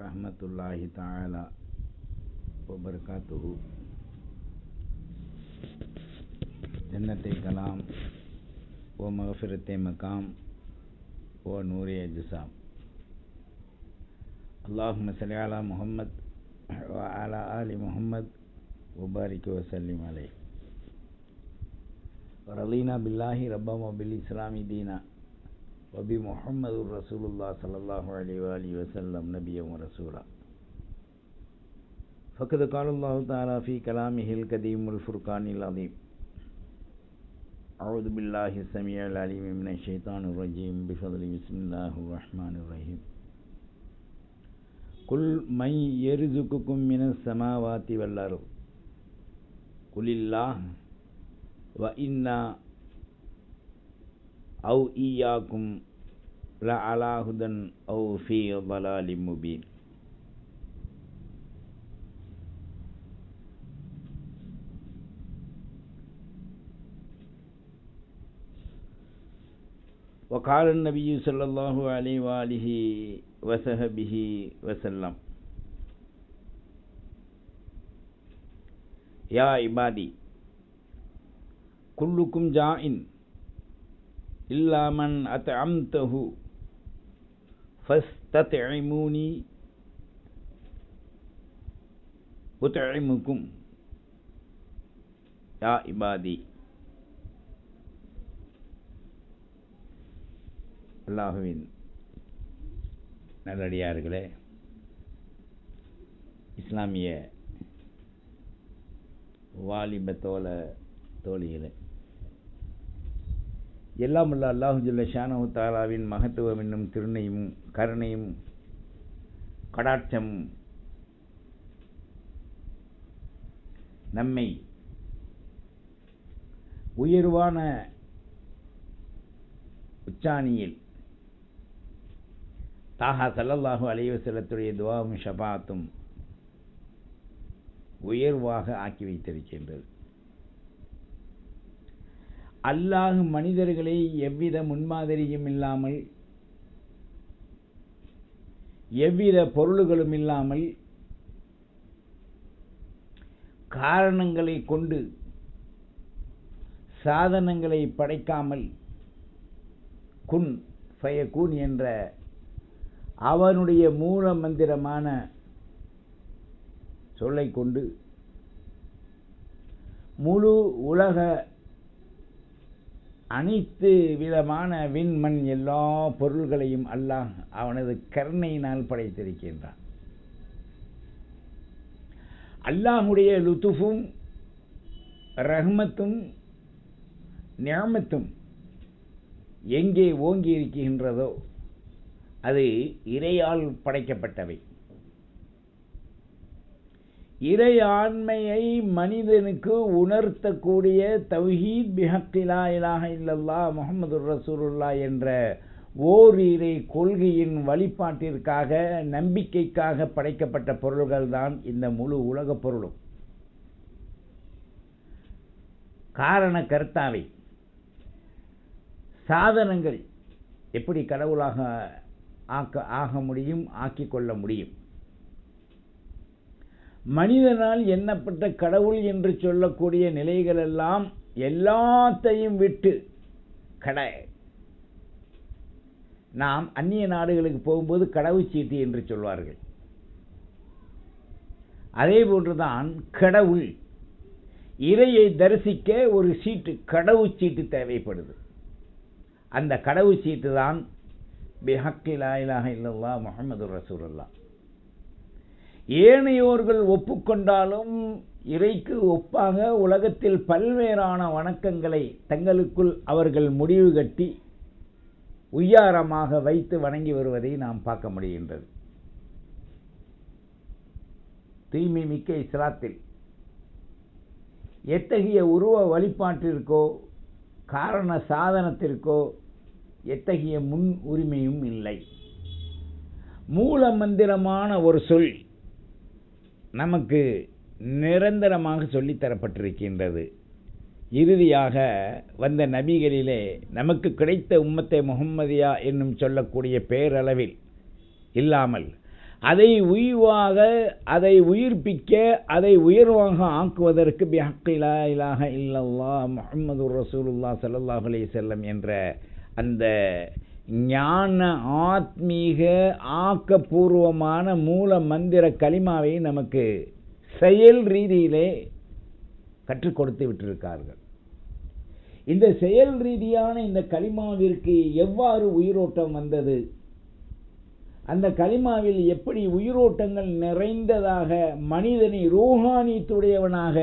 வரஹ்மத்துல்லாஹி தஆலா வபரகாத்துஹு. ஜன்னத்தை கலாம் ஓ மகஃபிரத்தை மகாம் ஓ நூரே அஜ்சாம். அல்லாஹும்ம ஸல்லி அலா முஹம்மத் வ அலா ஆலி முஹம்மத் வபாரிக் வஸல்லிம் அலைஹி. ரலீனா பில்லாஹி ரப்பம் வ பில் இஸ்லாமி தீனா வபி முஹம்மதுர் ரசூலுல்லாஹ் ஸல்லல்லாஹு அலைஹி வ ஆலிஹி வஸல்லம் நபிய்யன் வ ரசூலா. ஃபக்கத் கால அல்லாஹு தஆலா ஃபீ கலாமிஹில் கதீமுல் ஃபுர்கானில் அஸீம். அஊது பில்லாஹி ஸமீஇல் அலீம் மினஷ் ஷைத்தானிர் ரஜீம். பிஃபத்லி பிஸ்மில்லாஹிர் ரஹ்மானிர் ரஹீம். குல் மை யர்ஸுகுகும் மினஸ் ஸமாவாதி வல் அர்த் குலில்லாஹ் வ இன்னா அவு ஈயாக்கும் ல அலா ஹுதன் அவு ஃபீ ضلالٍ முபீன். وقال النبي صلى الله عليه وآله وصحبه وسلم يا عبادي كلكم جائع إلا من أطعمته فاستطعموني أطعمكم يا عبادي. அல்லாஹுவின் நல்லடியார்களே, இஸ்லாமிய வாலிப தோழிகளே, எல்லாம் உள்ள அல்லாஹு ஜல்ல ஷானஹு தஆலாவின் மகத்துவம் என்னும் திருணையும் கருணையும் கடாட்சமும் நம்மை உயர்வான உச்சாணியில் தாஹா ஸல்லல்லாஹு அலைஹி வஸல்லத்துடைய துஆவும் ஷஃபாஅத்தும் உயர்வாக ஆக்கி வைத்திருக்கின்றது. அல்லாஹ் மனிதர்களை எவ்வித முன்மாதிரியும் இல்லாமல், எவ்வித பொருள்களும் இல்லாமல், காரணங்களை கொண்டு சாதனங்களை படைக்காமல் குன் ஃபயகூன் என்ற அவனுடைய மூல மந்திரமான சொல்லை கொண்டு முழு உலக அனைத்து விதமான விண்மண் எல்லா பொருள்களையும் அல்லாஹ் அவனது கருணையினால் படைத்திருக்கின்றான். அல்லாஹுடைய லுத்துஃபும் ரஹ்மத்தும் நிஅமத்தும் எங்கே ஓங்கி இருக்கின்றதோ அது இறையால் படைக்கப்பட்டவை. இறையாண்மையை மனிதனுக்கு உணர்த்தக்கூடிய தௌஹீத் பிஹக்கி லா இலாஹ இல்லல்லாஹ் முஹம்மதுர் ரசூலுல்லாஹ் என்ற ஓரிரை கொள்கையின் வழிபாட்டிற்காக, நம்பிக்கைக்காக படைக்கப்பட்ட பொருள்கள் தான் இந்த முழு உலக பொருளும். காரண கர்த்தாவை சாதனங்கள் எப்படி கடவுளாக ஆக முடியும், ஆக்கிக் கொள்ள முடியும்? மனிதனால் எண்ணப்பட்ட கடவுள் என்று சொல்லக்கூடிய நிலைகளெல்லாம் எல்லாத்தையும் விட்டு நாம் அந்நிய நாடுகளுக்கு போகும்போது கடவுச்சீட்டு என்று சொல்வார்கள். அதே போன்றுதான் கடவுள் இறையை தரிசிக்க ஒரு சீட்டு, கடவுச்சீட்டு தேவைப்படுது. அந்த கடவுச்சீட்டு தான் பிஹக்கி லா இலாஹ இல்லல்லாஹ் முஹம்மதுர் ரசூலுல்லாஹ். ஏனையோர்கள் ஒப்புக்கொண்டாலும் இறைக்கு ஒப்பாக உலகத்தில் பல்வேறான வணக்கங்களை தங்களுக்குள் அவர்கள் முடிவு கட்டி உய்யாரமாக வைத்து வணங்கி வருவதை நாம் பார்க்க முடிகின்றது. தூய்மை மிக்க இஸ்லாத்தில் எத்தகைய உருவ வழிபாட்டிற்கோ காரண சாதனத்திற்கோ எத்தகைய முன் உரிமையும் இல்லை. மூல மந்திரமான ஒரு சொல் நமக்கு நிரந்தரமாக சொல்லித்தரப்பட்டிருக்கின்றது. இறுதியாக வந்த நபிகளிலே நமக்கு கிடைத்த உம்மத்தே முஹம்மதியா என்னும் சொல்லக்கூடிய பேரளவில் இல்லாமல் அதை உய்வாக, அதை உயிர்ப்பிக்க, அதை உயர்வாக ஆக்குவதற்கு பிஹக்கி லா இலாஹ இல்லல்லாஹ் முஹம்மதுர் ரசூலுல்லாஹ் ஸல்லல்லாஹு அலைஹி வஸல்லம் என்ற அந்த ஞான ஆத்மீக ஆக்கப்பூர்வமான மூல மந்திர கலிமாவை நமக்கு செயல் ரீதியிலே கற்றுக் கொடுத்து விட்டிருக்கார்கள். இந்த செயல் ரீதியான இந்த கலிமாவிற்கு எவ்வாறு உயிரோட்டம் வந்தது, அந்த கலிமாவில் எப்படி உயிரோட்டங்கள் நிறைந்ததாக மனிதனை ரூஹானியத்துடையவனாக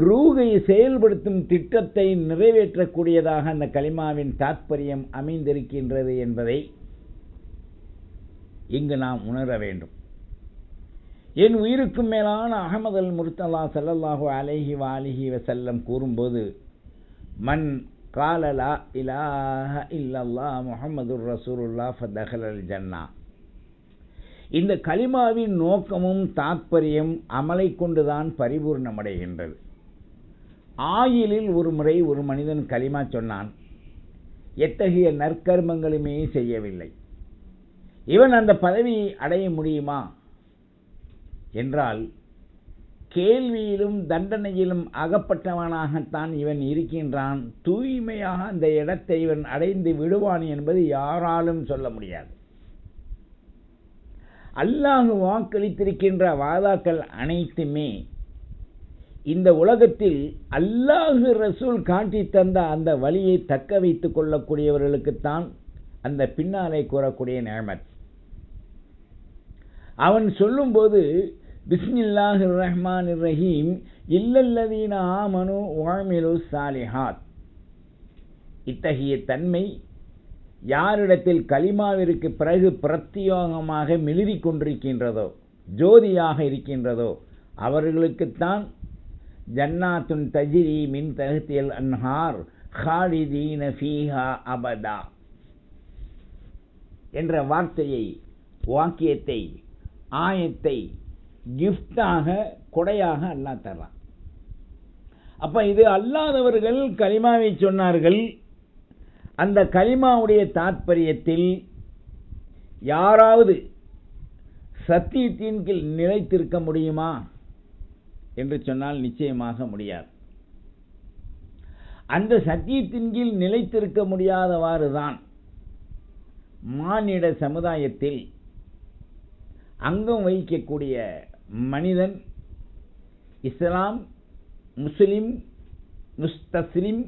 ரூகை செயல்படுத்தும் திட்டத்தை நிறைவேற்றக்கூடியதாக அந்த கலிமாவின் தாத்பரியம் அமைந்திருக்கின்றது என்பதை இங்கு நாம் உணர வேண்டும். என் உயிருக்கும் மேலான அஹமது அல் முர்த்தலா ஸல்லல்லாஹு அலைஹி வஆலிஹி வஸல்லம் கூறும்போது, மன் கால லா இலாஹ இல்லல்லாஹ் முஹம்மதுர் ரசூலுல்லாஹ் ஃபதஹலல் ஜன்னா. இந்த கலிமாவின் நோக்கமும் தாத்பரியம் அமலை கொண்டுதான் பரிபூர்ணமடைகின்றது. ஆயிலில் ஒரு முறை ஒரு மனிதன் கலிமா சொன்னான், எத்தகைய நற்கர்மங்களுமே செய்யவில்லை, இவன் அந்த பதவியை அடைய முடியுமா என்றால், கேள்வியிலும் தண்டனையிலும் அகப்பட்டவனாகத்தான் இவன் இருக்கின்றான், தூய்மையாக அந்த இடத்தை இவன் அடைந்து விடுவான் என்பது யாராலும் சொல்ல முடியாது. அல்லாஹ் வாக்களித்திருக்கின்ற வாதாக்கள் அனைத்துமே இந்த உலகத்தில் அல்லாஹ் ரசூல் காட்டி தந்த அந்த வழியை தக்க வைத்துக் கொள்ளக்கூடியவர்களுக்குத்தான் அந்த பின்னாலே கூறக்கூடிய நிஅமத். அவன் சொல்லும்போது பிஸ்மில்லாஹிர் ரஹ்மானிர் ரஹீம் இல்லல்லதீன ஆமனு வஅமிலு ஸாலிஹாத், இத்தகைய தன்மை யாரிடத்தில் கலிமாவிற்கு பிறகு பிரத்தியோகமாக மிளிரிக் கொண்டிருக்கின்றதோ, ஜோதியாக இருக்கின்றதோ, அவர்களுக்குத்தான் ஜன்னாத்துன் தஜ்ரி மின் தஹ்தில் அன்ஹார் ஹாலிதீன ஃபீஹா அபதா என்ற வார்த்தையை, வாக்கியத்தை, ஆயத்தை கிஃப்டாக, கொடையாக அல்லாஹ் தர்றான். அப்ப இது அல்லாதவர்கள் கலிமாவை சொன்னார்கள். அந்த கலிமாவுடைய தாத்பரியத்தில் யாராவது சத்தியத்தின் கீழ் நிலைத்திருக்க முடியுமா என்று சொன்னால் நிச்சயமாக முடியாது. அந்த சத்தியத்தின் கீழ் நிலைத்திருக்க முடியாதவாறு தான் மானிட சமுதாயத்தில் அங்கம் வகிக்கக்கூடிய மனிதன் இஸ்லாம், முஸ்லிம், முஸ்தஸ்லிம்,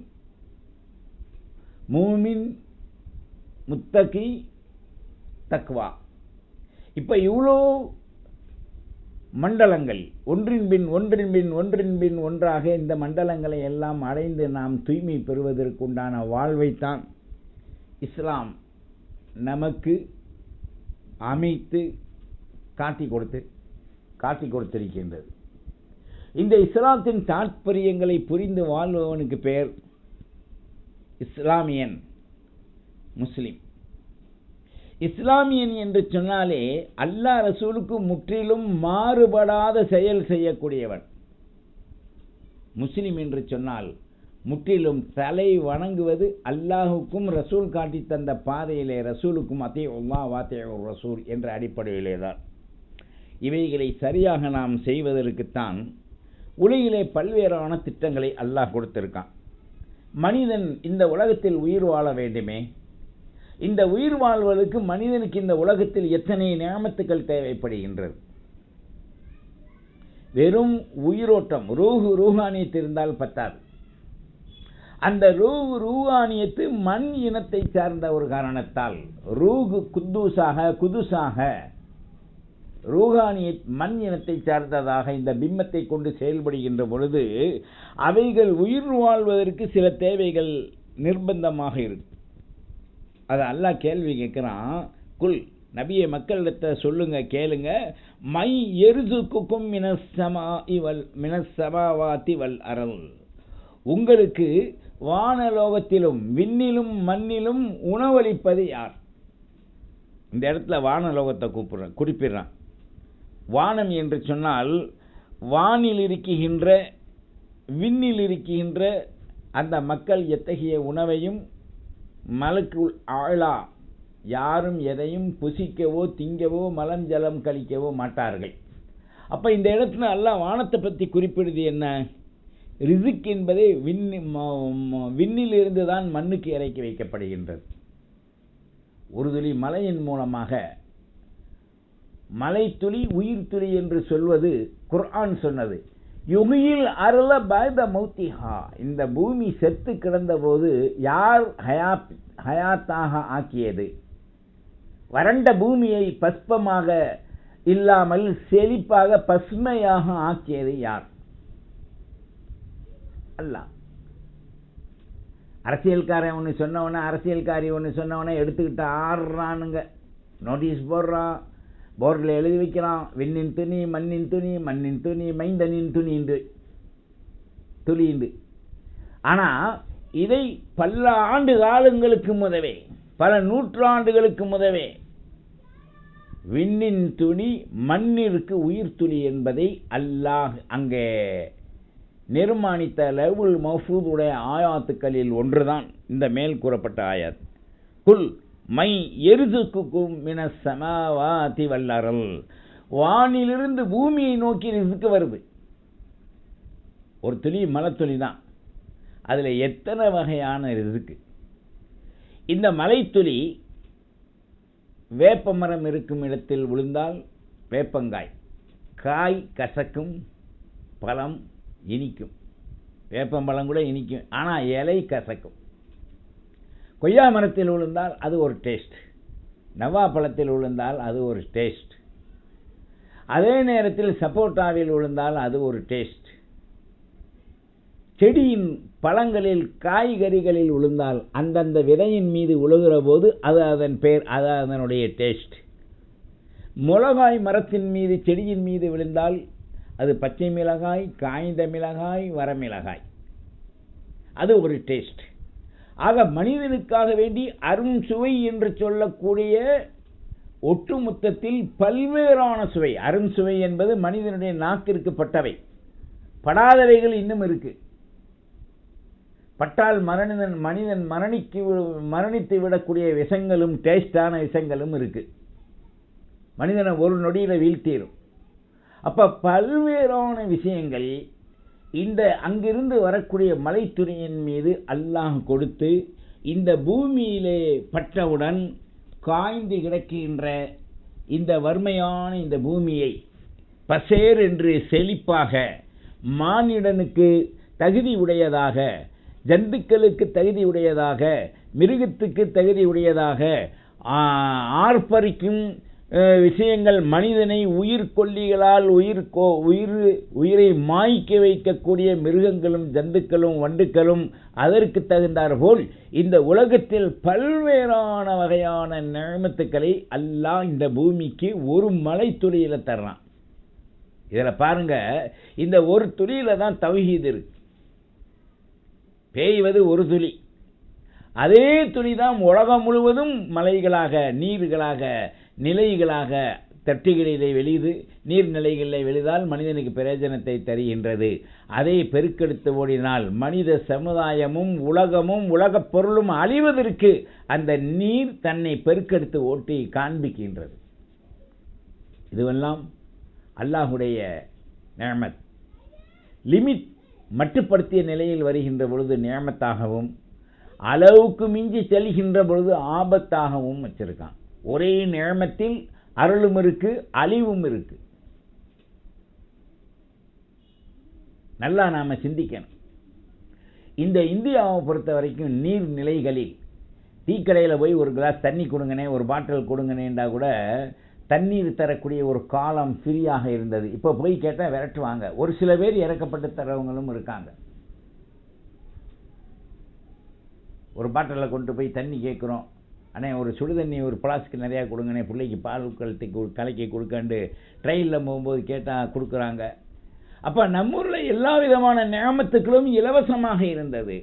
மூமின், முத்தகி, தக்வா, இப்ப இவ்வளோ மண்டலங்கள் ஒன்றின் பின் ஒன்றாக இந்த மண்டலங்களை எல்லாம் அடைந்து நாம் தூய்மை பெறுவதற்குண்டான வாழ்வைத்தான் இஸ்லாம் நமக்கு அமைத்து காட்டி கொடுத்திருக்கின்றது. இந்த இஸ்லாத்தின் தாற்பயங்களை புரிந்து வாழ்பவனுக்கு பெயர் இஸ்லாமியன், முஸ்லிம். இஸ்லாமியன் என்று சொன்னாலே அல்லாஹ் ரசூலுக்கு முற்றிலும் மாறுபடாத செயல் செய்யக்கூடியவன். முஸ்லிம் என்று சொன்னால் முற்றிலும் தலை வணங்குவது அல்லாஹுக்கும் ரசூல் காட்டி தந்த பாதையிலே, ரசூலுக்கும் அத்தீஉல்லாஹ் வ அத்தீஉர் ரசூல் என்ற அடிப்படையிலே தான். இவைகளை சரியாக நாம் செய்வதற்குத்தான் உலகிலே பல்வேறான திட்டங்களை அல்லாஹ் கொடுத்திருக்கான். மனிதன் இந்த உலகத்தில் உயிர் வாழ வேண்டுமே, இந்த உயிர் வாழ்வதற்கு மனிதனுக்கு இந்த உலகத்தில் எத்தனை நியமத்துக்கள் தேவைப்படுகின்றது. வெறும் உயிரோட்டம், ரூஹானியத்து இருந்தால் பத்தாது. அந்த ரூஹானியத்து மண் இனத்தை சார்ந்த ஒரு காரணத்தால் ரூஹு குதுசாக ரூஹானிய மண் இனத்தை சார்ந்ததாக இந்த பிம்பத்தை கொண்டு செயல்படுகின்ற பொழுது அவைகள் உயிர் வாழ்வதற்கு சில தேவைகள் நிர்பந்தமாக இருக்கு. அது அல்லாஹ் கேள்வி கேட்கிறான், குல் நபியை மக்களிடத்தை சொல்லுங்க, கேளுங்க, மை எருசுக்கும் மினஸ்ஸமாவாதி வல் அர்ள், உங்களுக்கு வானலோகத்திலும் விண்ணிலும் மண்ணிலும் உணவளிப்பது யார்? இந்த இடத்துல வானலோகத்தை குறிப்பிடுறான். வானம் என்று சொன்னால் வானில் இருக்கின்ற, விண்ணில் இருக்கின்ற அந்த மக்கள் எத்தகைய உணவையும் மலக்குல் ஆலா யாரும் எதையும் புசிக்கவோ திங்கவோ மலம் ஜலம் கழிக்கவோ மாட்டார்கள். அப்போ இந்த இடத்துல அல்லாஹ் வானத்தை பற்றி குறிப்பிடுது என்ன? ரிசிக் என்பதை விண்ணிலிருந்து தான் மண்ணுக்கு இறக்கி வைக்கப்படுகின்றது. ஒரு துளி மழையின் மூலமாக, மலை துளி உயிர் துளி என்று சொல்வது குர்ஆன் சொன்னது. யுகியில் அருள பாய்த மௌத்திஹா, இந்த பூமி செத்து கிடந்த போது யார் ஹயாத்தாக ஆக்கியது? வறண்ட பூமியை பஸ்பமாக இல்லாமல் செழிப்பாக பசுமையாக ஆக்கியது யார்? அல்லாஹ். அரசியல்காரன் ஒன்று சொன்னவன, அரசியல்காரி ஒன்று சொன்னவன எடுத்துக்கிட்டு ஆடுறானுங்க, நோட்டீஸ் போடுறான், போர்டில் எழுதி வைக்கிறான், விண்ணின் துணி மண்ணின் துணி, மண்ணின் துணி மைந்தனின் துணிண்டு. ஆனால் இதை பல ஆண்டு காலங்களுக்கு முதவே, பல நூற்றாண்டுகளுக்கு முதவே விண்ணின் துணி மண்ணிற்கு உயிர் துளி என்பதை அல்லாஹ் அங்கே நிர்மாணித்த லவ்வுல் மஃபூதுடைய ஆயாத்துக்களில் ஒன்றுதான் இந்த மேல் கூறப்பட்ட ஆயாத். குல் மை எரிசுக்கும் மினஸ் ஸமாவாதி வல் அர்ள், வானிலிருந்து பூமியை நோக்கி ரிஸ்க் வருது. ஒரு துளி மலைத்துளி தான், அதில் எத்தனை வகையான ரிஸ்க். இந்த மலைத்துளி வேப்ப மரம் இருக்கும் இடத்தில் விழுந்தால் வேப்பங்காய், காய் கசக்கும், பழம் இனிக்கும். வேப்பம்பழம் கூட இனிக்கும், ஆனால் இலை கசக்கும். கொய்யா மரத்தில் விழுந்தால் அது ஒரு டேஸ்ட், நவா பழத்தில் விழுந்தால் அது ஒரு டேஸ்ட், அதே நேரத்தில் சப்போட்டாவில் விழுந்தால் அது ஒரு டேஸ்ட். செடியின் பழங்களில் காய்கறிகளில் விழுந்தால் அந்தந்த விதையின் மீது விழுகிற போது அது அதன் பேர், அது அதனுடைய டேஸ்ட். மிளகாய் மரத்தின் மீது செடியின் மீது விழுந்தால் அது பச்சை மிளகாய், காய்ந்த மிளகாய், வரமிளகாய், அது ஒரு டேஸ்ட். ஆக மனிதனுக்காக வேண்டி அரும் சுவை என்று சொல்லக்கூடிய ஒட்டுமொத்தத்தில் பல்வேறான சுவை. அரும் சுவை என்பது மனிதனுடைய நாக்கிற்கு பட்டவை, படாதவைகள் இன்னும் இருக்கு. பட்டால் மனிதன் மரணித்து விடக்கூடிய விஷங்களும் டேஸ்டான விஷங்களும் இருக்கு. மனிதனை ஒரு நொடியில் வீழ்த்திடும். அப்ப பல்வேறான விஷயங்கள் இந்த அங்கிருந்து வரக்கூடிய மலைத்துளியின் மீது அல்லாஹ் கொடுத்து இந்த பூமியிலே பற்றவுடன் காய்ந்து கிடக்கின்ற இந்த வறுமையான இந்த பூமியை பசேர் என்று செழிப்பாக, மானிடனுக்கு தகுதி உடையதாக, ஜந்துக்களுக்கு தகுதி உடையதாக, மிருகத்துக்கு தகுதி உடையதாக, ஆர்ப்பரிக்கும் விஷயங்கள், மனிதனை உயிர்கொல்லிகளால் உயிரை மாய்க்க வைக்கக்கூடிய மிருகங்களும் ஜந்துக்களும் வண்டுக்களும் அதற்கு தகுந்தார் போல் இந்த உலகத்தில் பல்வேறான வகையான நியமத்துக்களை அல்லாஹ் இந்த பூமிக்கு ஒரு மலை துளியில தர்றான். இதில் பாருங்க, இந்த ஒரு துளியில தான் தௌஹீத் இருக்கு. பெய்வது ஒரு துளி, அதே துளி தான் உலகம் முழுவதும் மலைகளாக, நீர்களாக, நிலைகளாக, தட்டுகளிலே வெளியுது. நீர்நிலைகளில் வெளிதால் மனிதனுக்கு பிரயோஜனத்தை தருகின்றது. அதை பெருக்கெடுத்து ஓடினால் மனித சமுதாயமும் உலகமும் உலகப் பொருளும் அழிவதற்கு அந்த நீர் தன்னை பெருக்கெடுத்து ஓட்டி காண்பிக்கின்றது. இதுவெல்லாம் அல்லாஹுடைய நிஅமத். லிமிட் மட்டுப்படுத்திய நிலையில் வருகின்ற பொழுது நிஅமத்தாகவும், அளவுக்கு மிஞ்சி செல்கின்ற பொழுது ஆபத்தாகவும் வச்சிருக்கான். ஒரே நியமத்தில் அருளும் இருக்கு, அழிவும் இருக்கு. நல்லா நாம சிந்திக்கணும். இந்த இந்தியாவை பொறுத்த வரைக்கும் நீர்நிலைகளில் டீக்கடையில் போய் ஒரு கிளாஸ் தண்ணி கொடுங்கனே, ஒரு பாட்டில் கொடுங்கனேண்டா கூட தண்ணீர் தரக்கூடிய ஒரு காலம் ஃப்ரீயாக இருந்தது. இப்போ போய் கேட்டால் விரட்டுவாங்க. ஒரு சில பேர் இறக்கப்பட்டு தரவங்களும் இருக்காங்க. ஒரு பாட்டிலில் கொண்டு போய் தண்ணி கேட்குறோம், அண்ணே ஒரு சுடு தண்ணி ஒரு பிளாஸ்க்கு நிறையா கொடுங்கண்ணே, பிள்ளைக்கு பால் கலக்கி கொடுக்காண்டு ட்ரெயினில் போகும்போது கேட்டால் கொடுக்குறாங்க. அப்போ நம்ம ஊரில் எல்லா விதமான நியமத்துக்களும் இலவசமாக இருந்தது.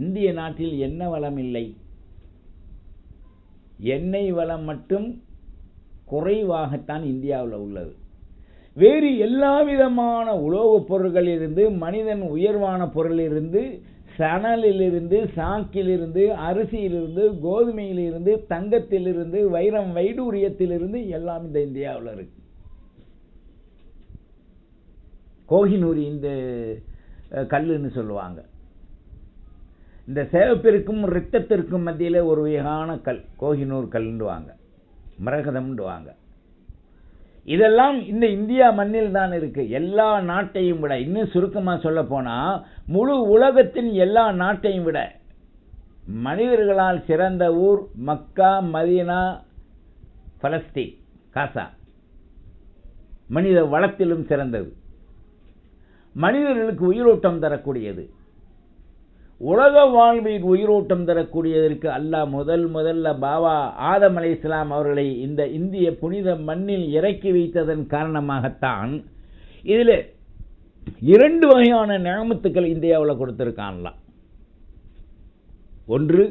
இந்திய நாட்டில் என்ன வளம் இல்லை, எண்ணெய் வளம் மட்டும் குறைவாகத்தான் இந்தியாவில் உள்ளது. வேறு எல்லா விதமான உலோகப் பொருள்களிலிருந்து, மனிதன் உயர்வான பொருளிலிருந்து சணலிலிருந்து, சாக்கிலிருந்து, அரிசியிலிருந்து, கோதுமையிலிருந்து, தங்கத்திலிருந்து, வைரம் வைடூரியத்திலிருந்து எல்லாம் இந்த இந்தியாவில் இருக்கு. கோஹினூர் இந்த கல்லுன்னு சொல்லுவாங்க. இந்த சேவப்பிற்கும் இரத்தத்திற்கும் மத்தியில் ஒரு வகையான கல் கோஹினூர் கல்லுண்டுவாங்க, மரகதம்ண்டுவாங்க. இதெல்லாம் இந்த இந்தியா மண்ணில் தான் இருக்கு. எல்லா நாட்டையும் விட, இன்னும் சுருக்கமாக சொல்ல போனால், முழு உலகத்தின் எல்லா நாட்டையும் விட மனிதர்களால் சிறந்த ஊர் மக்கா, மதீனா, பலஸ்தீன், காசா. மனித வளத்திலும் சிறந்தது, மனிதர்களுக்கு உயிரோட்டம் தரக்கூடியது, உலக வாழ்வில் உயிரோட்டம் தரக்கூடியதற்கு அல்லாஹ் முதல்ல பாபா ஆதம் அலைஹிஸ்ஸலாம் அவர்களை இந்த இந்திய புனித மண்ணில் இறக்கி வைத்ததன் காரணமாகத்தான் இதில் 2 வகையான நியமத்துக்கள் இந்தியாவில் கொடுத்திருக்கான்லாம். ஒன்று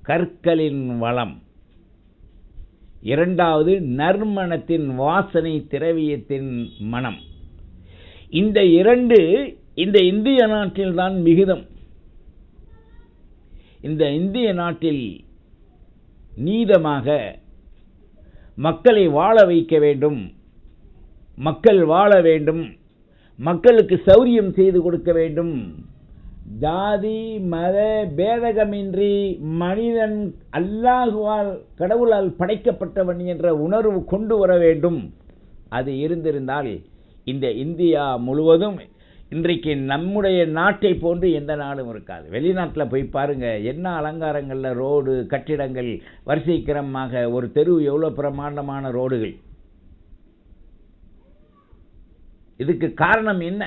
கற்களின் வளம், இரண்டாவது நறுமணத்தின் வாசனை, திரவியத்தின் மனம். இந்த 2 இந்த இந்திய நாட்டில் தான் மிகுதம். இந்த இந்திய நாட்டில் நீதமாக மக்களை வாழ வைக்க வேண்டும், மக்கள் வாழ வேண்டும், மக்களுக்கு சௌரியம் செய்து கொடுக்க வேண்டும், ஜாதி மத பேதகமின்றி மனிதன் அல்லாஹ்வால் கடவுளால் படைக்கப்பட்டவன் என்ற உணர்வு கொண்டு வர வேண்டும். அது இருந்திருந்தால் இந்த இந்தியா முழுவதும் இன்றைக்கு நம்முடைய நாட்டை போன்று எந்த நாடும் இருக்காது. வெளிநாட்டில் போய் பாருங்க, என்ன அலங்காரங்களில் ரோடு, கட்டிடங்கள் வரிசை கிரமமாக, ஒரு தெரு எவ்வளோ பிரமாண்டமான ரோடுகள். இதுக்கு காரணம் என்ன?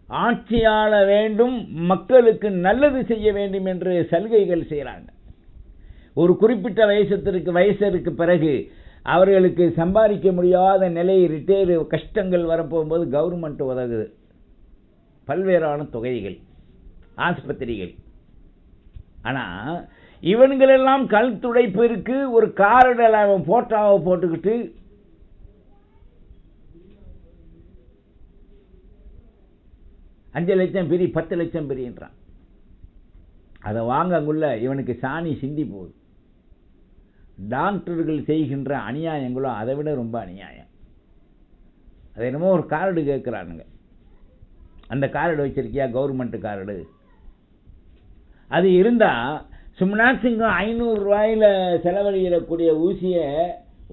ஆட்சியாள வேண்டும், மக்களுக்கு நல்லது செய்ய வேண்டும் என்று சலுகைகள் செய்கிறாங்க. ஒரு குறிப்பிட்ட வயசிற்கு பிறகு அவர்களுக்கு சம்பாதிக்க முடியாத நிலை, ரிட்டையர் கஷ்டங்கள் வரப்போகும்போது கவர்மெண்ட் உதவுது, பல்வேறான தொகைகள், ஆஸ்பத்திரிகள். ஆனால் இவன்களெல்லாம் கல் துடைப்பிற்கு ஒரு காரடல் அவன் போட்டோவை போட்டுக்கிட்டு $5 லட்சம் பிரி, 10 லட்சம் பிரின்றான். அதை வாங்கக்குள்ள இவனுக்கு சாணி சிந்தி போகுது. டாக்டர்கள் செய்கின்ற அநியாயங்களும் அதை விட ரொம்ப அநியாயம். அது என்னமோ ஒரு கார்டு கேட்குறானுங்க, அந்த கார்டு வச்சிருக்கியா, கவர்மெண்ட் கார்டு. அது இருந்தால் சும்னாசிங்கம் 500 ரூபாயில் செலவழிக்கக்கூடிய ஊசியை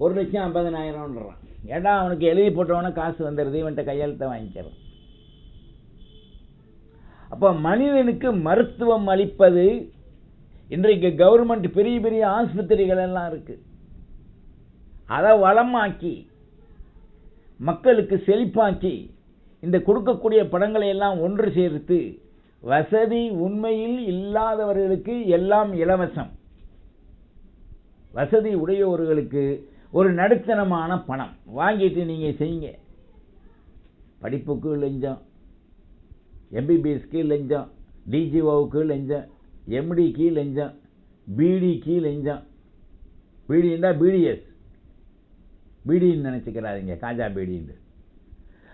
1,50,000 ஏடா அவனுக்கு எழுதி போட்டவன காசு வந்துடுது, இவன்கிட்ட கையெழுத்தை வாங்கிக்கிறான். அப்போ மனிதனுக்கு மருத்துவம் அளிப்பது, இன்றைக்கு கவர்மெண்ட் பெரிய பெரிய ஆஸ்பத்திரிகள் எல்லாம் இருக்கு, அதை வளமாக்கி மக்களுக்கு செழிப்பாக்கி இந்த கொடுக்கக்கூடிய பணங்களை எல்லாம் ஒன்று சேர்த்து வசதி உண்மையில் இல்லாதவர்களுக்கு எல்லாம் இலவசம், வசதி உடையவர்களுக்கு ஒரு நடுத்தரமான பணம் வாங்கிட்டு நீங்கள் செய்யுங்க. படிப்புக்கு லஞ்சம், எம்பிபிஎஸ்க்கு லஞ்சம், டிஜிஓவுக்கு லஞ்சம், எம்டிக்கு லஞ்சம், பிடிக்கு லஞ்சம். பிடின்னா பிடிஎஸ், பிடின்னு நினச்சிக்கிறாதீங்க, காஜா பீடின்னு.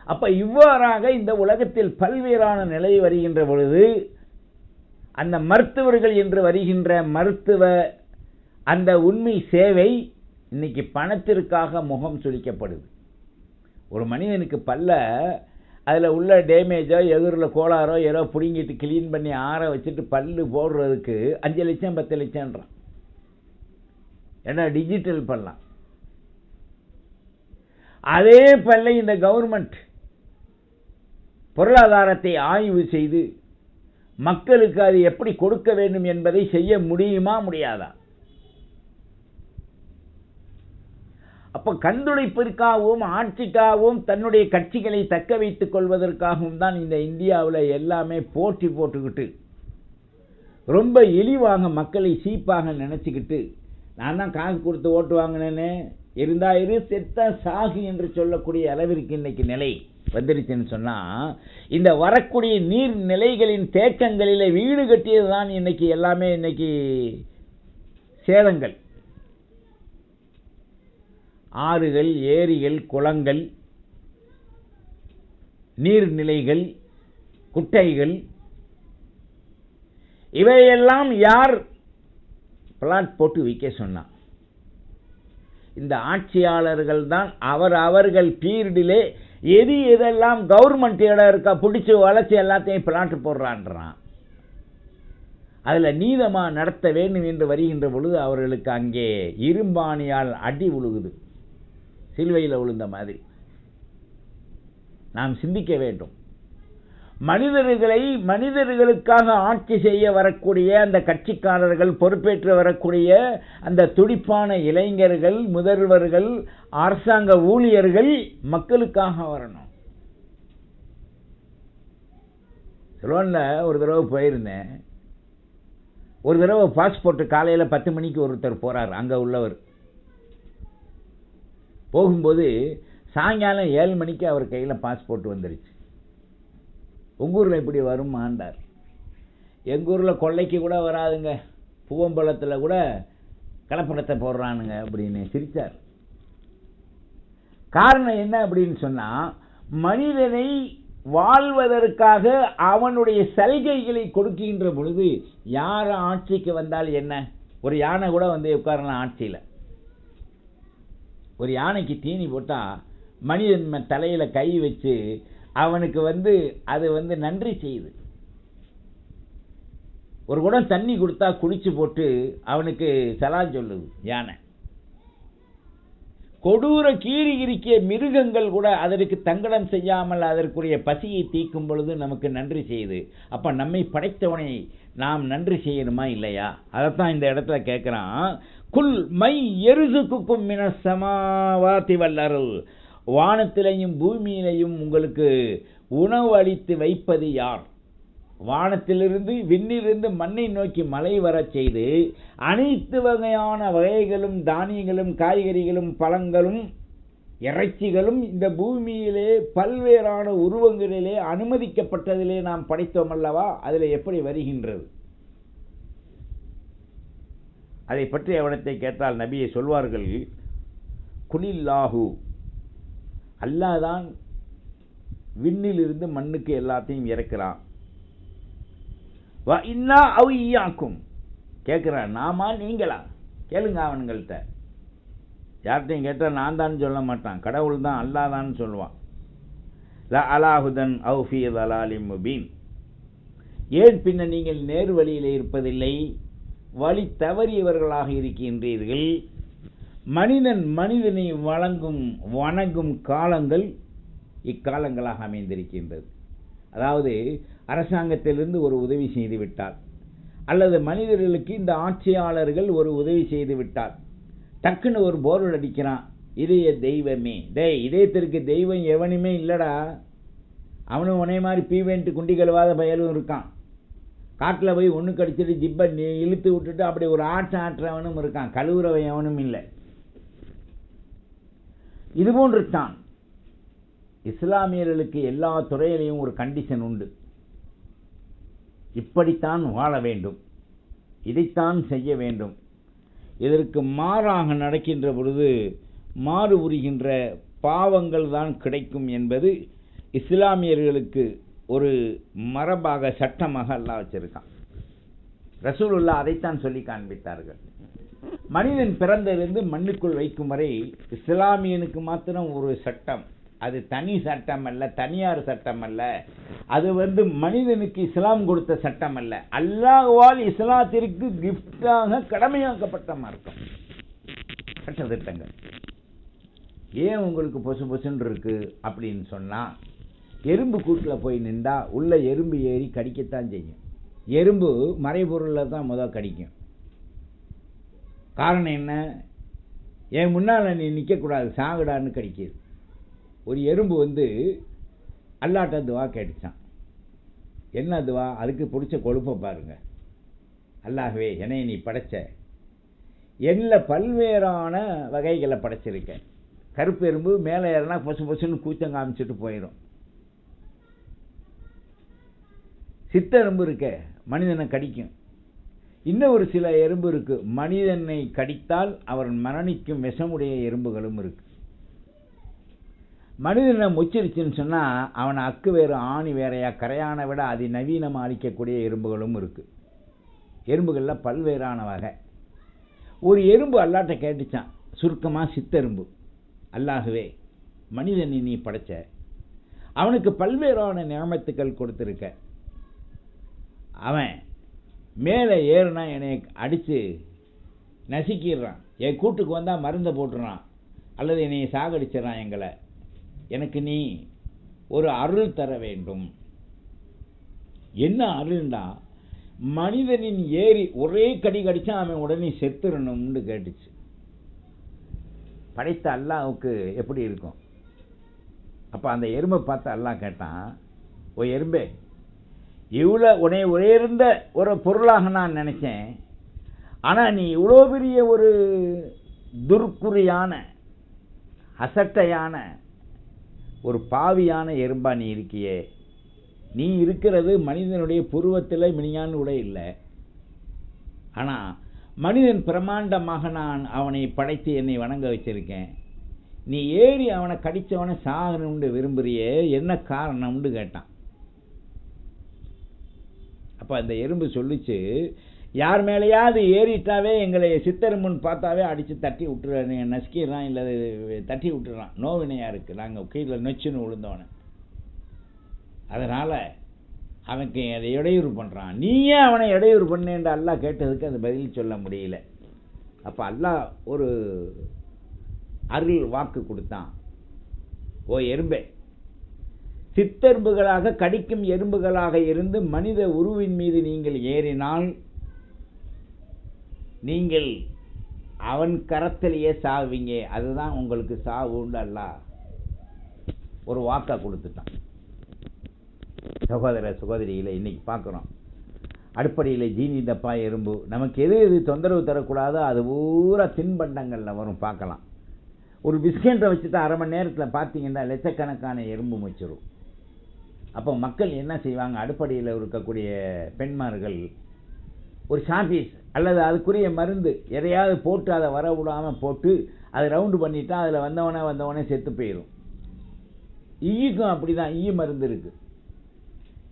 அப்போ இவ்வாறாக இந்த உலகத்தில் பல்வேறான நிலை வருகின்ற பொழுது அந்த மருத்துவர்கள் என்று வருகின்ற மருத்துவ அந்த உண்மை சேவை இன்னைக்கு பணத்திற்காக முகம் சுளிக்கப்படுது. ஒரு மனிதனுக்கு பல்ல அதில் உள்ள டேமேஜோ எதிரில் கோளாரோ ஏதோ பிடுங்கிட்டு கிளீன் பண்ணி ஆற வச்சுட்டு பல்லு போடுறதுக்கு 5 லட்சம் 10 லட்சம்ன்றான். ஏன்னா டிஜிட்டல் பண்ணலாம். அதே பல்லை இந்த கவர்மெண்ட் பொருளாதாரத்தை ஆய்வு செய்து மக்களுக்கு அது எப்படி கொடுக்க வேண்டும் என்பதை செய்ய முடியுமா, முடியாதா? அப்போ கண்துடைப்பிற்காகவும் ஆட்சிக்காகவும் தன்னுடைய கட்சிகளை தக்க வைத்துக் கொள்வதற்காகவும் தான் இந்த இந்தியாவில் எல்லாமே போட்டி போட்டுக்கிட்டு ரொம்ப இழிவாக மக்களை சீப்பாக நினச்சிக்கிட்டு, நான் தான் காசு கொடுத்து ஓட்டு வாங்கினேன்னு இருந்தா இரு, செத்தா சாகு என்று சொல்லக்கூடிய அளவிற்கு இன்னைக்கு நிலை வந்துருச்சுன்னு சொன்னால், இந்த வரக்கூடிய நீர் நிலைகளின் தேக்கங்களில் வீடு கட்டியது தான் இன்னைக்கு எல்லாமே இன்னைக்கு சேதங்கள். ஆறுகள், ஏரிகள், குளங்கள், நீர்நிலைகள் குட்டைகள், இவையெல்லாம் யார் பிளாட் போட்டு விற்க சொன்னான்? இந்த ஆட்சியாளர்கள் தான் அவர்கள் பீரியடிலே எதெல்லாம் கவர்மெண்ட் இடம் இருக்கா பிடிச்சி வளர்ச்சி எல்லாத்தையும் பிளாட் போடுறான்றான். அதில் நீதமாக நடத்த வேண்டும் என்று வருகின்ற பொழுது அவர்களுக்கு அங்கே இரும்பாணியால் அடி விழுகுது, சிலுவையில் விழுந்த மாதிரி. நாம் சிந்திக்க வேண்டும். மனிதர்களுக்காக ஆட்சி செய்ய வரக்கூடிய அந்த கட்சிக்காரர்கள், பொறுப்பேற்று வரக்கூடிய அந்த துடிப்பான இளைஞர்கள், முதல்வர்கள், அரசாங்க ஊழியர்கள் மக்களுக்காக வரணும். சிலோனில் ஒரு தடவை போயிருந்தேன். ஒரு தடவை பாஸ்போர்ட் காலையில் 10 மணிக்கு ஒருத்தர் போகிறார். அங்கே உள்ளவர் போகும்போது சாயங்காலம் 7 மணிக்கு அவர் கையில் பாஸ்போர்ட் வந்துருச்சு. உங்கள் ஊரில் இப்படி வருமாண்டார். எங்கள் ஊரில் கொள்ளைக்கு கூட வராதுங்க, பூவம்பலத்தில் கூட கலப்படத்தை போடுறானுங்க அப்படின்னு சிரித்தார். காரணம் என்ன அப்படின்னு சொன்னால், மனிதனை வாழ்வதற்காக அவனுடைய சலுகைகளை கொடுக்கின்ற பொழுது யார் ஆட்சிக்கு வந்தால் என்ன? ஒரு யானை கூட வந்து உட்காரலாம் ஆட்சியில். ஒரு யானைக்கு தீனி போட்டால் மனிதன் தலையில் கை வச்சு அவனுக்கு அது நன்றி செய்யுது. ஒரு குடம் தண்ணி கொடுத்தா குடிச்சு போட்டு அவனுக்கு சலாம் சொல்லுது யானை. கொடூர கீரிக்கிய மிருகங்கள் கூட அதற்கு தங்கடம் செய்யாமல் அதற்குரிய பசியை தீர்க்கும் பொழுது நமக்கு நன்றி செய்யுது. அப்போ நம்மை படைத்தவனை நாம் நன்றி செய்யணுமா இல்லையா? அதைத்தான் இந்த இடத்துல கேட்குறான். குல் மை எருசுக்கும் மின சமாவாதி வல்லருள், வானத்திலையும் பூமியிலையும் உங்களுக்கு உணவு அளித்து வைப்பது யார்? வானத்திலிருந்து விண்ணிலிருந்து மண்ணை நோக்கி மழை வரச் செய்து அனைத்து வகையான வகைகளும், தானியங்களும், காய்கறிகளும், பழங்களும், இறைச்சிகளும் இந்த பூமியிலே பல்வேறான உருவங்களிலே அனுமதிக்கப்பட்டதிலே நாம் படைத்தோம் அல்லவா? அதில் எப்படி வருகின்றது? அதை பற்றி அவனத்தை கேட்டால் நபியை சொல்வார்கள், குலில்லாஹு, அல்லாஹ் தான் விண்ணிலிருந்து மண்ணுக்கு எல்லாத்தையும் இறக்கிறான். வ இன்னா அவ் இய்யாக்கும், கேட்குறான் நாமா நீங்களா? கேளுங்க அவனுங்கள்ட்ட. யார்கிட்டையும் கேட்டால் நான் தான் சொல்ல மாட்டான், கடவுள் தான், அல்லாஹ் தான் சொல்லுவான். ல அலாஹுதன் அவு ஃபீ ஸலாலிம் முபீன், ஏன் பின்ன நீங்கள் நேர் வழியில் இருப்பதில்லை? வழி தவறியவர்களாக இருக்கின்றீர்கள். மனிதனை வணங்கும் காலங்கள் இக்காலங்களாக அமைந்திருக்கின்றது. அதாவது அரசாங்கத்திலிருந்து ஒரு உதவி செய்து விட்டால், அல்லது மனிதர்களுக்கு இந்த ஆட்சியாளர்கள் ஒரு உதவி செய்து விட்டால், டக்குன்னு ஒரு போர்டு அடிக்கிறான், இதய தெய்வமே. இதயத்திற்கு தெய்வம் எவனுமே இல்லடா. அவனும் உனே மாதிரி பீவேன்ட்டு குண்டி கழுவாத பயலும் இருக்கான். காட்டில் போய் ஒன்று கடிச்சிட்டு ஜிப்பை இழுத்து விட்டுட்டு அப்படி ஒரு ஆட்டுறவனும் இருக்கான். கழுவுறவன் எவனும் இல்லை. இதுபோன்று தான் இஸ்லாமியர்களுக்கு எல்லா துறையிலையும் ஒரு கண்டிஷன் உண்டு. இப்படித்தான் வாழ வேண்டும், இதைத்தான் செய்ய வேண்டும். இதற்கு மாறாக நடக்கின்ற பொழுது மாறு உரிகின்ற பாவங்கள் தான் கிடைக்கும் என்பது இஸ்லாமியர்களுக்கு ஒரு மரபாக, சட்டமாக அல்லாஹ் வச்சிருக்கான். ரசூலுல்லாஹ் அதைத்தான் சொல்லி காண்பித்தார்கள். மனிதன் பிறந்திலிருந்து மண்ணுக்குள் வைக்கும் வரை இஸ்லாமியனுக்கு மாத்திரம் ஒரு சட்டம். அது தனி சட்டம் அல்ல, தனியார் சட்டம் அல்ல. அது மனிதனுக்கு இஸ்லாம் கொடுத்த சட்டம் அல்ல. அல்லாஹ்வால் இஸ்லாத்திற்கு கிஃப்டாக கடமையாக்கப்பட்ட மார்க்கம், சட்டத்திட்டங்கள். ஏன் உங்களுக்கு பொசு பொசுன்னு இருக்கு அப்படின்னு சொன்னா, எறும்பு கூட்டில் போய் நின்றா உள்ள எறும்பு ஏறி கடிக்கத்தான் செய்யும். எறும்பு மறைபொருளில் தான் முதல் கடிக்கும். காரணம் என்ன? என் முன்னால் நீ நிற்கக்கூடாது, சாகுடான்னு கடிக்குது. ஒரு எறும்பு அல்லாட்ட துவா கேட்டுச்சான். என்ன துவா? அதுக்கு பிடிச்ச கொழுப்பை பாருங்க. அல்லாஹ்வே, என்னை நீ படைச்ச, என்னில் பல்வேறான வகைகளை படைச்சிருக்க. கருப்பு எறும்பு மேலே ஏறினா பொசு பொசுன்னு கூச்சம் காமிச்சிட்டு போயிடும். சித்தெரும்பு இருக்க மனிதனை கடிக்கும். இன்னும் ஒரு சில எறும்பு இருக்கு, மனிதனை கடித்தால் அவர் மரணிக்கும் விஷமுடைய எறும்புகளும் இருக்கு. மனிதனை முச்சிருச்சுன்னு சொன்னால் அவனை அக்கு வேறு ஆணி வேறையா கரையானை விட அதிநவீனமாக அழிக்கக்கூடிய எறும்புகளும் இருக்குது. எறும்புகளில் பல்வேறான வகை. ஒரு எறும்பு அல்லாட்ட கேட்டுச்சான், சுருக்கமாக சித்தெரும்பு, அல்லாகவே மனிதனை நீ படைச்ச, அவனுக்கு பல்வேறான நியமத்துக்கள் கொடுத்துருக்க, அவன் மேலே ஏறுனா என்னை அடித்து நசுக்கிடுறான், என் கூட்டுக்கு வந்தால் மருந்தை போட்டுறான், அல்லது என்னை சாகடிச்சிடறான், எங்களை, எனக்கு நீ ஒரு அருள் தர வேண்டும். என்ன அருள்னா, மனிதனின் ஏறி ஒரே கடி கடிச்சா அவன் உடனே செத்துறணும்னு கேட்டுச்சு. படைத்த அல்லாஹ்வுக்கு எப்படி இருக்கும்? அப்போ அந்த எறும்பை பார்த்து அல்லாஹ் கேட்டான், ஓ எறும்பே, இவ்வளோ உன்னை உயர்ந்த ஒரு பொருளாக நான் நினைச்சேன், ஆனால் நீ இவ்வளோ பெரிய ஒரு துர்க்குறியான அசட்டையான ஒரு பாவியான எறும்பா நீ இருக்கியே, நீ இருக்கிறது மனிதனுடைய புருவத்தில் மினியான்னு கூட இல்லை, ஆனால் மனிதன் பிரமாண்டமாக நான் அவனை படைத்து என்னை வணங்க வச்சிருக்கேன், நீ ஏறி அவனை கடித்தவனை சாகணும்னு விரும்புறியே, என்ன காரணம்னு கேட்டான். அப்போ அந்த எறும்பு சொல்லிச்சு, யார் மேலேயாவது ஏறிட்டாவே எங்களை சித்தெரும்புன்னு பார்த்தாவே அடித்து தட்டி விட்டுறான், நசுக்கிடுறான், இல்லை தட்டி விட்டுறான், நோவினையாக இருக்குது, நாங்கள் கீழே நொச்சுன்னு விழுந்தவனை, அதனால் அவனுக்கு அதை இடையூறு பண்ணுறான், நீ ஏன் அவனை இடையூறு பண்ணேன்ற அல்லாஹ் கேட்டதுக்கு அது பதில் சொல்ல முடியல. அப்போ அல்லாஹ் ஒரு அருள் வாக்கு கொடுத்தான், ஓ எறும்பே, சித்தெரும்புகளாக கடிக்கும் எறும்புகளாக இருந்து மனித உருவின் மீது நீங்கள் ஏறினால் நீங்கள் அவன் கரத்திலேயே சாவீங்க, அதுதான் உங்களுக்கு சாவுன்னு அல்லாஹ் ஒரு வாக்கா கொடுத்துட்டான். சகோதர சகோதரிகளை இன்னைக்கு பார்க்குறோம், அடுப்படியில் ஜீனி டப்பா எறும்பு, நமக்கு எது எது தொந்தரவு தரக்கூடாதோ அது பூரா தின்பண்டங்களில் வரும், பார்க்கலாம். ஒரு பிஸ்கெட்டை வச்சுட்டு அரை மணி நேரத்தில் பார்த்தீங்கன்னா லட்சக்கணக்கான எறும்பு முச்சிரும். அப்போ மக்கள் என்ன செய்வாங்க, அடுப்படியில் இருக்கக்கூடிய பெண்மார்கள் ஒரு ஷாம்பீஸ் அல்லது அதுக்குரிய மருந்து எதையாவது போட்டு அதை வர விடாமல் போட்டு அதை ரவுண்டு பண்ணிட்டா அதில் வந்தவனே செத்து போயிடும். ஈக்கும் அப்படி தான், ஈ மருந்து இருக்குது.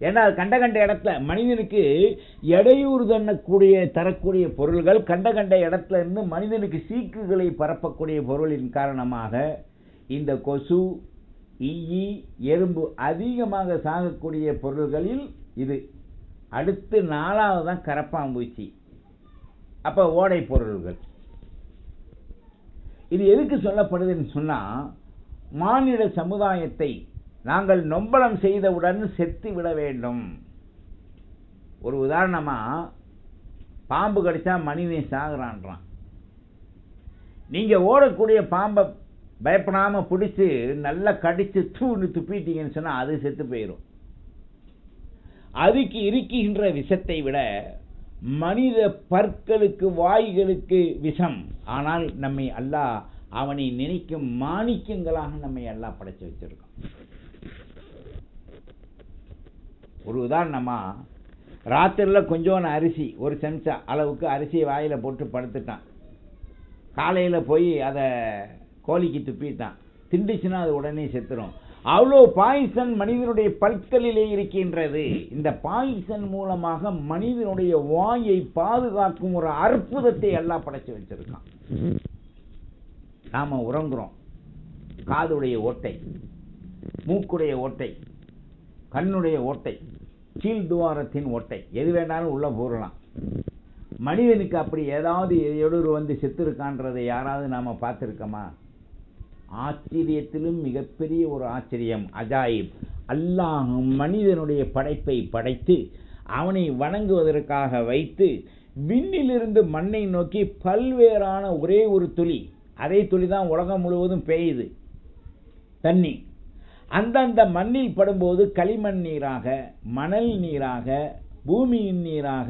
ஏன்னா அது கண்ட இடத்துல மனிதனுக்கு இடையூறு தரக்கூடிய பொருள்கள் கண்ட இடத்துல இருந்து மனிதனுக்கு சீக்குகளை பரப்பக்கூடிய பொருளின் காரணமாக இந்த கொசு, ஈ, எறும்பு அதிகமாக சாகக்கூடிய பொருள்களில் இது. அடுத்து 4வது தான் கரப்பாம்பூச்சி, அப்போ ஓடை பொருள்கள். இது எதுக்கு சொல்லப்படுதுன்னு சொன்னால், மானிட சமுதாயத்தை நாங்கள் நொம்பலம் செய்தவுடன் செத்து விட வேண்டும். ஒரு உதாரணமாக, பாம்பு கடிச்சா மனிதன் சாகுறான்றான். நீங்கள் ஓடக்கூடிய பாம்பை பயப்படாமல் பிடிச்சி நல்லா கடித்து தூன்னு துப்பிட்டீங்கன்னு சொன்னால் அது செத்து போயிடும். அதுக்கு இருக்கின்ற விஷத்தை விட மனித பற்களுக்கு வாய்களுக்கு விஷம். ஆனால் நம்மை அல்லாஹ் அவனை நினைக்கும் மாணிக்கங்களாக நம்மை அல்லாஹ் படைச்சு வச்சிருக்கான். ஒரு உதாரணமாக, ராத்திரியில் கொஞ்சோன்னு அரிசி, ஒரு செம்சா அளவுக்கு அரிசியை வாயில் போட்டு படுத்துட்டான், காலையில் போய் அதை கோழிக்கு துப்பிட்டான், திண்டுச்சுன்னா அது உடனே செத்துரும். அவ்வளோ பாய்சன் மனிதனுடைய பற்களிலே இருக்கின்றது. இந்த பாய்சன் மூலமாக மனிதனுடைய வாயை பாதுகாக்கும் ஒரு அற்புதத்தை எல்லாம் படைச்சு வச்சிருக்கான். நாம உறங்குறோம், காதுடைய ஓட்டை, மூக்குடைய ஓட்டை, கண்ணுடைய ஓட்டை, கீழ் துவாரத்தின் ஓட்டை, எது வேண்டாலும் உள்ள போடலாம். மனிதனுக்கு அப்படி ஏதாவது இடையூறு வந்து செத்துருக்கான்றதை யாராவது நாம பார்த்துருக்கோமா? ஆச்சரியத்திலும் மிகப்பெரிய ஒரு ஆச்சரியம், அஜாயிப். அல்லாஹ் மனிதனுடைய படைப்பை படைத்து அவனை வணங்குவதற்காக வைத்து விண்ணிலிருந்து மண்ணை நோக்கி பல்வேறான ஒரே ஒரு துளி, அதே துளி தான் உலகம் முழுவதும் பெய்யுது தண்ணி. அந்தந்த மண்ணில் படும்போது களிமண் நீராக, மணல் நீராக, பூமியின் நீராக,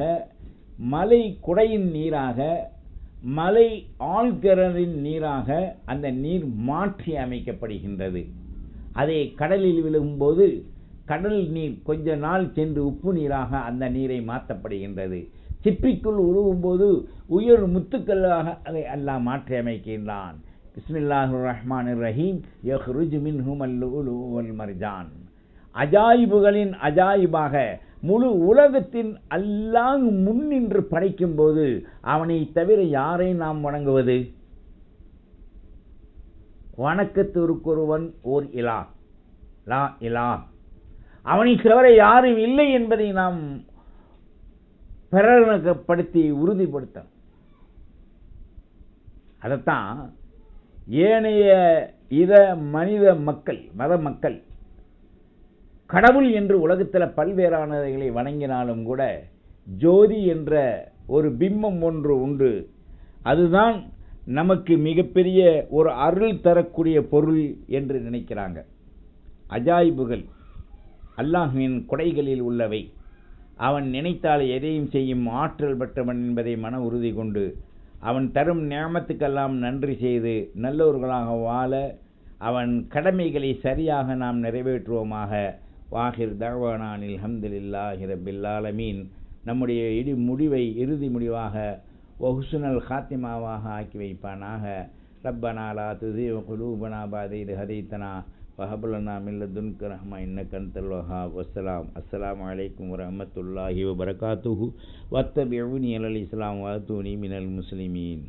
மலை குடையின் நீராக, மலை ஆழ்கிணறின் நீராக அந்த நீர் மாற்றி அமைக்கப்படுகின்றது. அதை கடலில் விழும்போது கடல் நீர் கொஞ்ச நாள் சென்று உப்பு நீராக அந்த நீரை மாற்றப்படுகின்றது. சிப்பிக்குள் உருவும் போது உயர் முத்துக்களாக அதை அல்லாஹ் மாற்றி அமைக்கின்றான். பிஸ்மில்லாஹிர் ரஹ்மானிர் ரஹீம் யஹ்ருஜு மின்ஹுமல் லுலு வல் மர்ஜான். அஜாயிபுகளின் அஜாயிபாக முழு உலகத்தின் அல்லாஹ் முன்னின்று படைக்கும் போது அவனை தவிர யாரை நாம் வணங்குவது? வணக்கத்திற்கொருவன் ஓர் இலா, லா இலா, அவனை தவிர யாரும் இல்லை என்பதை நாம் பிரகடனப்படுத்தி உறுதிப்படுத்த. அதைத்தான் ஏனைய மனித மக்கள், மத மக்கள் கடவுள் என்று உலகத்தில் பல்வேறானவைகளை வணங்கினாலும் கூட ஜோதி என்ற ஒரு பிம்பம் ஒன்று உண்டு. அதுதான் நமக்கு மிகப்பெரிய ஒரு அருள் தரக்கூடிய பொருள் என்று நினைக்கிறாங்க. அஜாயிபுகள் அல்லாஹ்வின் கொடைகளில் உள்ளவை. அவன் நினைத்தால் எதையும் செய்யும் ஆற்றல் பெற்றவன் என்பதை மன உறுதி கொண்டு அவன் தரும் நியமத்துக்கெல்லாம் நன்றி செய்து நல்லவர்களாக வாழ அவன் கடமைகளை சரியாக நாம் நிறைவேற்றுவோமாக. வாஹிர் தஅவானானில் ஹம்துலில்லாஹி ரப்பில் ஆலமீன். நம்முடைய இறுதி முடிவாக வஹுஸ்னுல் காத்திமாவாக ஆக்கி வைப்பானாக. ரப்பனா லா துஸிக் குலூபனா பஅத இத் ஹதைத்தனா வஹப் லனா மின் லதுன்க ரஹ்மா இன்னக அன்தல் வஹ்ஹாப். அஸ்ஸலாமு அலைக்கும் வரஹ்மத்துல்லாஹி வபரகாத்துஹு. வத்தபிஊனி அலல் இஸ்லாம் வஅத்தூனி மினல் முஸ்லிமீன்.